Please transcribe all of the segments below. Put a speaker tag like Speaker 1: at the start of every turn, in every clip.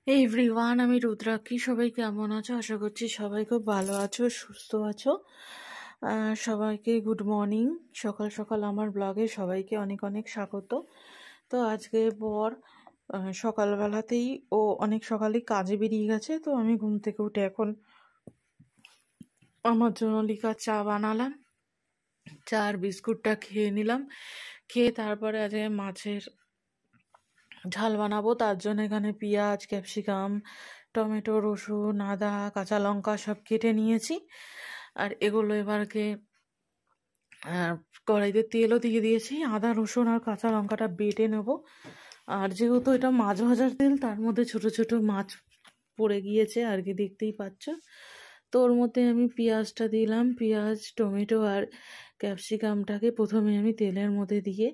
Speaker 1: Everyone, আমি রুদ্রাক্ষী। সবাই কেমন আছো? আশা করছি সবাই খুব ভালো আছো, সুস্থ আছো। সবাইকে গুড মর্নিং। সকাল সকাল আমার ব্লগে সবাইকে অনেক অনেক স্বাগত। তো আজকে বর সকালবেলাতেই অনেক সকালেই কাজে বেরিয়ে গেছে। তো আমি ঘুম থেকে উঠে এখন আমার জন্য লিকার চা বানালাম। চা আর বিস্কুটটা খেয়ে নিলাম। খেয়ে তারপরে আজকে মাছের ঝাল বানাবো। তার জন্য এখানে পেঁয়াজ, ক্যাপসিকাম, টমেটো, রসুন, আদা, কাঁচা লঙ্কা সব কেটে নিয়েছি। আর এগুলো এবারকে কড়াইতে তেলও দিয়ে দিয়েছি। আদা, রসুন আর কাঁচা লঙ্কাটা বেটে নেব। আর যেহেতু এটা মাছ ভাজার তেল, তার মধ্যে ছোট ছোট মাছ পড়ে গিয়েছে আর কি, দেখতেই পাচ্ছ। তো ওর মধ্যে আমি পেঁয়াজটা দিলাম। পেঁয়াজ, টমেটো আর ক্যাপসিকামটাকে প্রথমে আমি তেলের মধ্যে দিয়ে,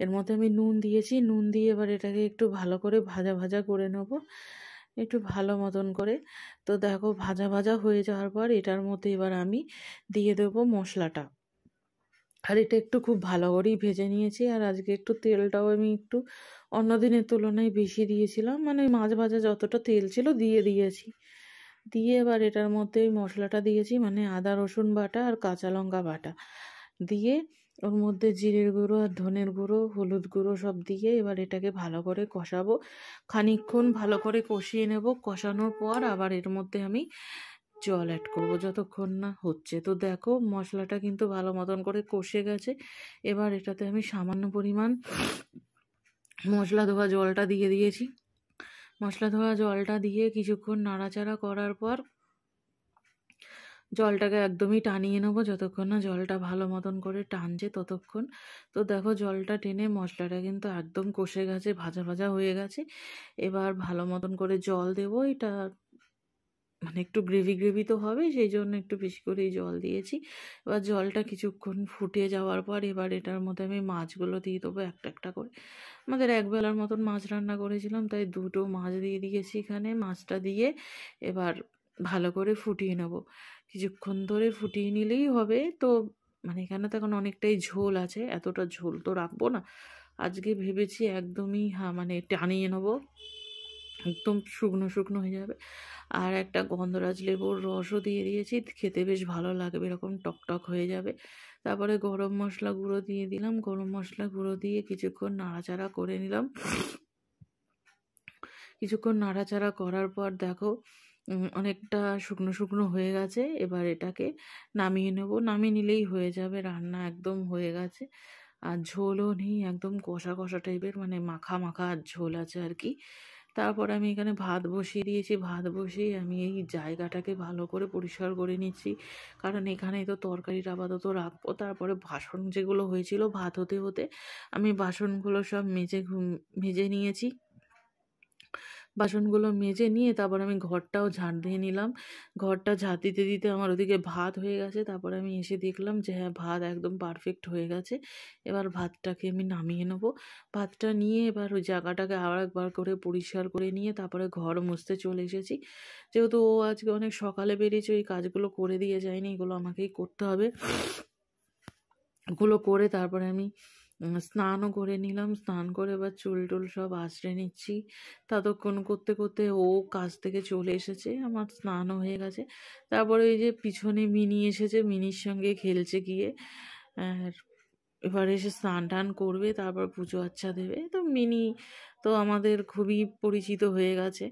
Speaker 1: এর মধ্যে আমি নুন দিয়েছি। নুন দিয়ে এবার এটাকে একটু ভালো করে ভাজা ভাজা করে নেব, একটু ভালো মতন করে। তো দেখো, ভাজা ভাজা হয়ে যাওয়ার পর এটার মধ্যে এবার আমি দিয়ে দেবো মশলাটা। আর এটা একটু খুব ভালো করেই ভেজে নিয়েছি। আর আজকে একটু তেলটাও আমি একটু অন্য দিনের তুলনায় বেশি দিয়েছিলাম, মানে মাছ ভাজা যতটা তেল ছিল দিয়ে দিয়েছি। দিয়ে এবার এটার মধ্যে ওই মশলাটা দিয়েছি, মানে আদা রসুন বাটা আর কাঁচা লঙ্কা বাটা দিয়ে, ওর মধ্যে জিরের গুঁড়ো আর ধনের গুঁড়ো, হলুদ গুঁড়ো সব দিয়ে এবার এটাকে ভালো করে কষাবো। খানিকক্ষণ ভালো করে কষিয়ে নেব। কষানোর পর আবার এর মধ্যে আমি জল অ্যাড করব যতক্ষণ না হচ্ছে। তো দেখো, মশলাটা কিন্তু ভালো মতন করে কষে গেছে। এবার এটাতে আমি সামান্য পরিমাণ মশলা ধোয়া জলটা দিয়ে দিয়েছি। মশলা ধোয়া জলটা দিয়ে কিছুক্ষণ নাড়াচাড়া করার পর জলটাকে একদমই টানিয়ে নেবো, যতক্ষণ না জলটা ভালো মতন করে টানছে ততক্ষণ। তো দেখো, জলটা টেনে মশলাটা কিন্তু একদম কষে গেছে, ভাজা ভাজা হয়ে গেছে। এবার ভালো মতন করে জল দেবো। এটা মানে একটু গ্রেভি গ্রেভি তো হবে, সেই জন্য একটু বেশি করেই জল দিয়েছি। এবার জলটা কিছুক্ষণ ফুটে যাওয়ার পর এবার এটার মধ্যে আমি মাছগুলো দিয়ে দেবো একটা একটা করে। আমাদের একবেলার মতন মাছ রান্না করেছিলাম, তাই দুটো মাছ দিয়ে দিয়েছি এখানে। মাছটা দিয়ে এবার ভালো করে ফুটিয়ে নেব। কিছুক্ষণ ধরে ফুটিয়ে নিলেই হবে। তো মানে এখানে তো এখন অনেকটাই ঝোল আছে, এতটা ঝোল তো রাখবো না। আজকে ভেবেছি একদমই মানে টানিয়ে নেবো, একদম শুকনো শুকনো হয়ে যাবে। আর একটা গন্ধরাজ লেবুর রসও দিয়ে দিয়েছি, খেতে বেশ ভালো লাগবে, এরকম টকটক হয়ে যাবে। তারপরে গরম মশলা গুঁড়ো দিয়ে দিলাম। গরম মশলা গুঁড়ো দিয়ে কিছুক্ষণ নাড়াচাড়া করে নিলাম। কিছুক্ষণ নাড়াচাড়া করার পর দেখো, অনেকটা শুকনো শুকনো হয়ে গেছে। এবার এটাকে নামিয়ে নেব। নামিয়ে নিলেই হয়ে যাবে, রান্না একদম হয়ে গেছে। আর ঝোলও নেই, একদম কষা কষা টাইপের, মানে মাখা মাখা ঝোল আছে আর কি। তারপর আমি এখানে ভাত বসিয়ে দিয়েছি। ভাত বসিয়ে আমি এই জায়গাটাকে ভালো করে পরিষ্কার করে নিচ্ছি, কারণ এখানেই তো তরকারিটা আপাতত রাখবো। তারপরে বাসন যেগুলো হয়েছিল ভাত হতে হতে, আমি বাসনগুলো সব মেজে নিয়েছি। বাসনগুলো মেজে নিয়ে তারপর আমি ঘরটাও ঝাঁট দিয়ে নিলাম। ঘরটা ঝাঁট দিতে দিতে আমার ওদিকে ভাত হয়ে গেছে। তারপর আমি এসে দেখলাম যে হ্যাঁ, ভাত একদম পারফেক্ট হয়ে গেছে। এবার ভাতটাকে আমি নামিয়ে নেবো। ভাতটা নিয়ে এবার ওই জায়গাটাকে আবার একবার করে পরিষ্কার করে নিয়ে তারপরে ঘর মুছতে চলে এসেছি। যেহেতু ও আজকে অনেক সকালে বেরিয়েছে, ওই কাজগুলো করে দিয়ে যায়নি, এগুলো আমাকেই করতে হবে। ওগুলো করে তারপরে আমি স্নানও করে নিলাম। স্নান করে এবার চুল টুল সব আঁচড়ে নিচ্ছি। ততক্ষণ করতে করতে ও কাজ থেকে চলে এসেছে, আমার স্নানও হয়ে গেছে। তারপরে ওই যে পিছনে মিনি এসেছে, মিনির সঙ্গে খেলছে গিয়ে। আর এবার এসে স্নান টান করবে, তারপর পুজো আচ্ছা দেবে। তো মিনি তো আমাদের খুবই পরিচিত হয়ে গেছে।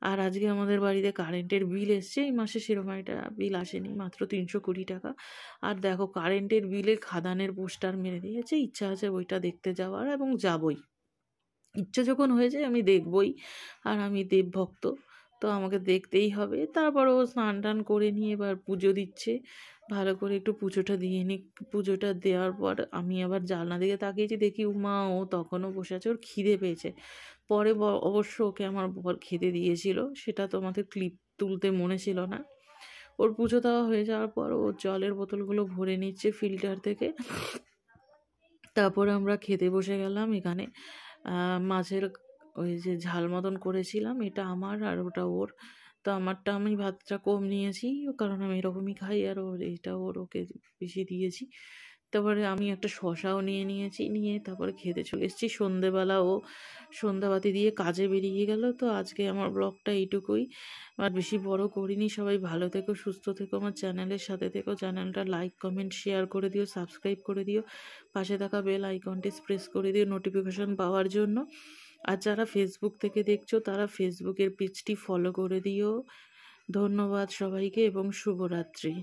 Speaker 1: আর আজকে আমাদের বাড়িতে কারেন্টের বিল এসছে। এই মাসে সেরকম একটা বিল আসেনি, মাত্র 320 টাকা। আর দেখো, কারেন্টের বিলে খাদানের পোস্টার মেরে দিয়েছে। ইচ্ছা আছে বইটা দেখতে যাওয়ার, এবং যাবই। ইচ্ছা যখন হয়েছে আমি দেখবই। আর আমি দেবভক্ত, তো আমাকে দেখতেই হবে। তারপর ও স্নান টান করে নিয়ে এবার পুজো দিচ্ছে। ভালো করে একটু পুজোটা দিয়ে নিই। পুজোটা দেওয়ার পর আমি আবার জানলা দিকে তাকিয়েছি, দেখি উমা ও তখনও বসে আছে, ওর খিদে পেয়েছে। পরে অবশ্য ওকে আমার বর খেতে দিয়েছিল, সেটা তোমাদের ক্লিপ তুলতে মনে ছিল না। ওর পুজো দেওয়া হয়ে যাওয়ার পর ও জলের বোতলগুলো ভরে নিচ্ছে ফিল্টার থেকে। তারপরে আমরা খেতে বসে গেলাম। এখানে মাছের ওই যে ঝাল মতন করেছিলাম, এটা আমার আর ওটা ওর। তো আমারটা আমি ভাতটা কম নিয়েছি, কারণ আমি এরকমই খাই। আর ওর এইটা ওকে বেশি দিয়েছি। তারপরে আমি একটা শসাও নিয়ে নিয়েছি, নিয়ে তারপরে খেতে চলে এসেছি। সন্ধেবেলা ও সন্ধ্যাবাতি দিয়ে কাজে বেরিয়ে গেল। তো আজকে আমার ব্লগটা এইটুকুই, আর বেশি বড় করিনি। সবাই ভালো থেকো, সুস্থ থেকো, আমার চ্যানেলের সাথে থেকো। চ্যানেলটা লাইক কমেন্ট শেয়ার করে দিও, সাবস্ক্রাইব করে দিও, পাশে থাকা বেল আইকনটি প্রেস করে দিও নোটিফিকেশন পাওয়ার জন্য। আর যারা ফেসবুক থেকে দেখছো তারা ফেসবুকের পেজটি ফলো করে দিও। ধন্যবাদ সবাইকে এবং শুভরাত্রি।